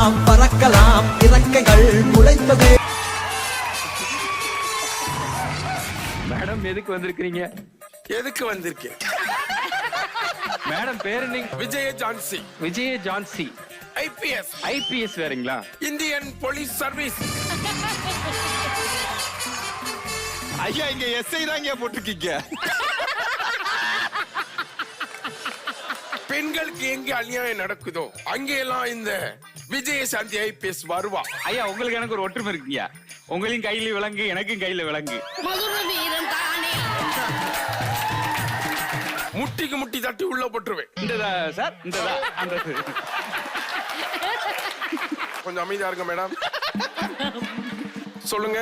சிரிக்கலாம் பறக்கலாம் இறக்கைகள் முளைத்தது. மேடம் எதுக்கு வந்திருக்கீங்க? எதுக்கு வந்திருக்கேன்? மேடம் பேரு நீங்க? விஜய ஜான்சி. விஜய ஜான்சி ஐபிஎஸ். ஐபிஎஸ் வேறங்களா? Indian police service. ஐயா இங்க எஸ்ஐ தாங்க போட்டுருக்கீங்க. பெண்களுக்கு எங்க அநியாயம் நடக்குதோ அங்கெல்லாம் இந்த விஜயசாந்தி ஐபிஎஸ் வருவா. ஐயா உங்களுக்கு எனக்கு ஒரு ஒற்றுமை இருக்குயா. உங்களையும் கையில விலங்கு, எனக்கும் கையில விலங்கு. முட்டிக்கு முட்டி தட்டி உள்ள போட்டுருவேன். இந்ததா சார், இந்ததா அந்த கொஞ்சம் அமைதியா இருங்க மேடம். சொல்லுங்க,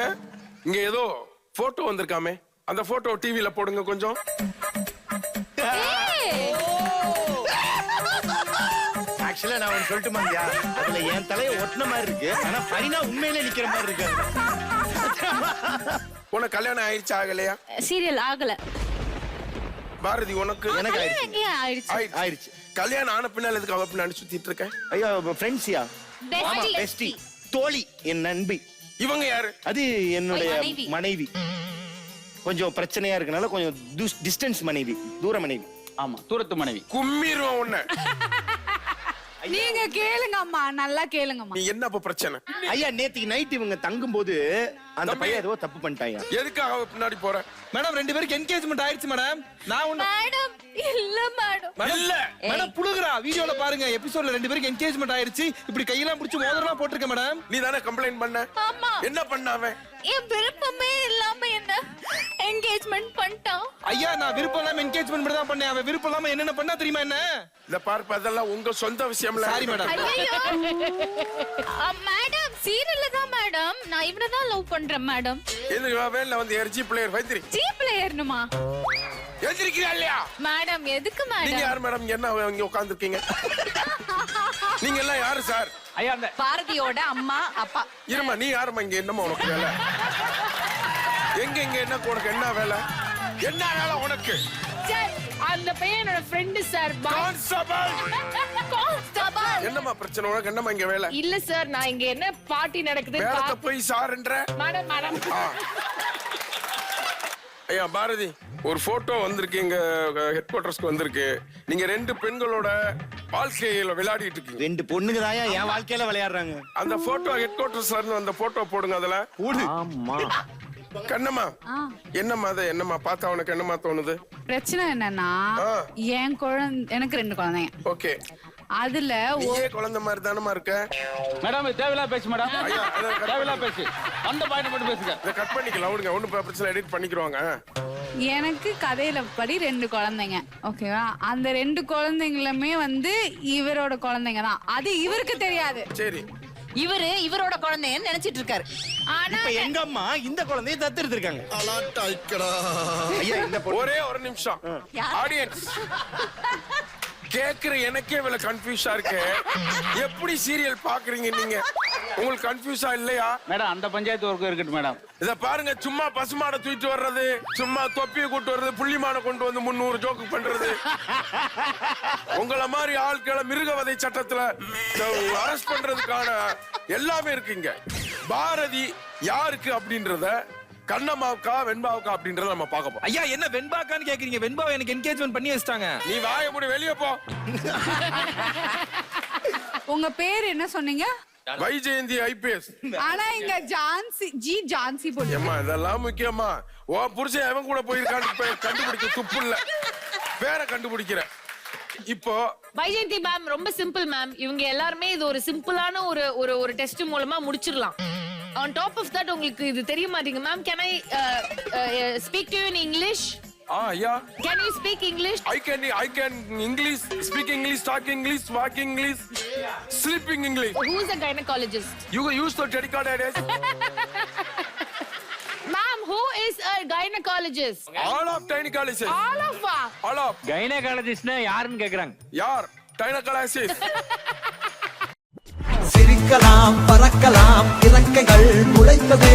இங்க ஏதோ போட்டோ வந்திருக்காமே, அந்த போட்டோ டிவில போடுங்க கொஞ்சம். ஆக்சுவலா நான் ஒன்னு சொல்லட்டுமாங்கயா, அதுல என் தலையை ஒட்டின மாதிரி இருக்கு, ஆனா ஃபைனா உண்மையிலே நிக்கிற மாதிரி இருக்கு. உனக்கு கல்யாணம் ஆயிடுச்சு ஆகலையா? சீரியல் ஆகல. பாரதி உனக்கு? எனக்கு ஆயிடுச்சு. ஆயிடுச்சு. கல்யாணம் ஆன பின்னால் எதுக்கு அவ பின்னாடி சுத்திட்டு இருக்க? ஐயா ஃப்ரெண்ட்ஸ்யா, பெஸ்டி, தோழி, என் நண்பி. இவங்க யாரு? அது என்னுடைய மனைவி. மனைவி. கொஞ்சம் பிரச்சனையா இருக்கனால கொஞ்சம் டிஸ்டன்ஸ் மனைவி, தூர மனைவி. ஆமா, தூரத்து மனைவி. கும்மிரும் உன்ன. நீங்க கேளுங்க அம்மா, நல்லா கேளுங்கம்மா. நீ என்ன அப்ப பிரச்சனை? ஐயா நேத்துக்கு நைட் இவங்க தங்கும் போது அந்த தம்பி. பையன் ஏதோ தப்பு பண்ணிட்டாங்க. எதுக்காக அவ பின்னாடி போற? மேடம் ரெண்டு பேருக்கு என்கேஜ்மெண்ட் ஆயிடுச்சு மேடம். நான் ஒண்ணு மேடம் இல்ல மேடம். இல்ல மேடம் புழுகுறா. வீடியோல பாருங்க, எபிசோட்ல ரெண்டு பேருக்கு என்கேஜ்மெண்ட் ஆயிடுச்சு. இப்படி கையெல்லாம் பிடிச்சு மோதிரலாம் போட்டுருக்க மேடம். நீ தானே கம்ப்ளைண்ட் பண்ண? ஆமா. என்ன பண்ண அவன்? என் விருப்பமே இல்லாம என்ன என்கேஜ்மெண்ட் பண்ணிட்டான். ஐயா நான் விருப்பம் இல்லாம என்கேஜ்மெண்ட் மட்டும் தான் பண்ணேன். அவன் விருப்பம் இல்லாம என்னென்ன பண்ணா தெரியுமா என்ன? இத பார்ப்ப அதெல்லாம் உங்க சொந்த விஷயம்ல. Sorry madam. ஐயோ மேடம், சீரியல்ல தான் மேடம். நான் இவனை தான் லவ் பண்றேன் மேடம். இது வேன்ல வந்து எர்ஜி பிளேயர் வைத்திரி. ஜி பிளேயர்னுமா? எந்திரிக்கிறா இல்லையா? மேடம் எதுக்கு நீங்க மேடம்? யார் மேடம்? என்ன இங்க உட்கார்ந்திருக்கீங்க? நீங்க எல்லாம் யாரு சார்? ஐயா அந்த பாரதியோட அம்மா அப்பா. இருமா, நீ யாருமா? இங்க என்னமா உனக்கு வேலை? எங்க என்ன உனக்கு என்ன வேலை? என்ன வேலை உனக்கு? சார் அந்த பையன் என்னோட ஃப்ரெண்ட் சார். கான்ஸ்டபிள். கான்ஸ்டபிள். என்னமா பிரச்சனை உனக்கு? என்னமா இங்க வேலை? இல்ல சார், நான் இங்க என்ன பார்ட்டி நடக்குது வேலைக்கு போய் சார்ன்ற. Madam madam. ஐயா பாரதி, ஒரு போட்டோ வந்திருக்கு, எங்க ஹெட் குவார்டர்ஸ்க்கு வந்திருக்கு. நீங்க ரெண்டு பெண்களோட வாழ்க்கையில விளையாடிட்டு இருக்கீங்க. ரெண்டு பொண்ணுங்க தான் என் வாழ்க்கையில விளையாடுறாங்க. அந்த போட்டோ ஹெட் குவார்டர்ஸ்ல இருந்து அந்த போட்டோ போடுங்க. அதுல கூடு. ஆமா. கண்ணம்மா, என்னம்மா அது? என்னம்மா பார்த்தா உனக்கு என்னம்மா தோணுது? பிரச்சனை என்னன்னா, என் குழந்தை, எனக்கு ரெண்டு குழந்தைங்க. ஓகே, அதுல நீயே குழந்தை மாதிரி தானமா இருக்க. மேடம் தேவையில்லா பேசு மேடம். ஐயா தேவையில்லா பேசு. அந்த பாயிண்ட் மட்டும் பேசுங்க. இத கட் பண்ணிக்கலாம் விடுங்க, ஒண்ணும் பிரச்சனை, எடிட் பண்ணிக்குவாங்க. எனக்கு கதையில படி ரெண்டு குழந்தைங்க, ஓகேவா? அந்த ரெண்டு குழந்தைங்களுமே வந்து இவரோட குழந்தைங்க தான். அது இவருக்கு தெரியாது. சரி, இவரோட குழந்தைன்னு நினைச்சிட்டு இருக்காரு. ஆனா இப்ப எங்க அம்மா இந்த குழந்தையை தத்தெடுத்திருக்காங்க. ஐயா இந்த ஒரே ஒரு நிமிஷம். ஆடியன்ஸ் கேக்குற எனக்கே இவ்வளவு கன்ஃபியூஸா இருக்கு. எப்படி சீரியல் பாக்குறீங்க நீங்க? உங்களுக்கு கன்ஃபியூஸா இல்லையா? மேடம் அந்த பஞ்சாயத்து ஒர்க் இருக்கட்டும் மேடம். இத பாருங்க, சும்மா பசுமாடை தூக்கிட்டு வர்றது, சும்மா தொப்பியை கூட்டு வர்றது, புள்ளிமான கொண்டு வந்து 300 ஜோக்கு பண்றது. உங்கள மாதிரி ஆட்களை மிருகவதை சட்டத்துல அரெஸ்ட் பண்றதுக்கான எல்லாமே இருக்குங்க. பாரதி யாருக்கு அப்படின்றத, கண்ணம்மாவுக்கா வெண்பாவுக்கா அப்படின்றத நம்ம பார்க்க போறோம். ஐயா என்ன வெண்பாக்கான்னு கேக்குறீங்க? வெண்பாவை எனக்கு என்கேஜ்மெண்ட் பண்ணி வச்சிட்டாங்க. நீ வாய மூடி வெளிய போ. உங்க பேர் என்ன சொன்னீங்க? வைஜெயந்தி ஐபிஎஸ். ஆனா இங்க ஜான்சி, ஜி ஜான்சி போட்டு. ஏம்மா இதெல்லாம் முக்கியமா? ஓ புருஷன் அவன் கூட போயிருக்கான்னு கண்டுபிடிக்க துப்பு இல்ல, பேரை கண்டுபிடிக்கிற. இப்போ வைஜெயந்தி மேம் ரொம்ப சிம்பிள் மேம். இவங்க எல்லாருமே இது ஒரு சிம்பிளான ஒரு டெஸ்ட் மூலமா முடிச்சிடலாம். On top of that உங்களுக்கு இது தெரிய மாட்டீங்க ma'am. Can I speak to you in English? yeah. Can you speak English? I can English, speak English, talk English, walk English, sleeping English. Who's a gynecologist? You use the dedicated. Ma'am, who is a gynecologist? All of gynecologists. All of. கைனகாலஜிஸ்ட்னா யாருன்னு கேக்குறாங்க. யார்? gynecologists. சிரிக்கலாம் பறக்கலாம் இறக்கைகள் முளைத்தது.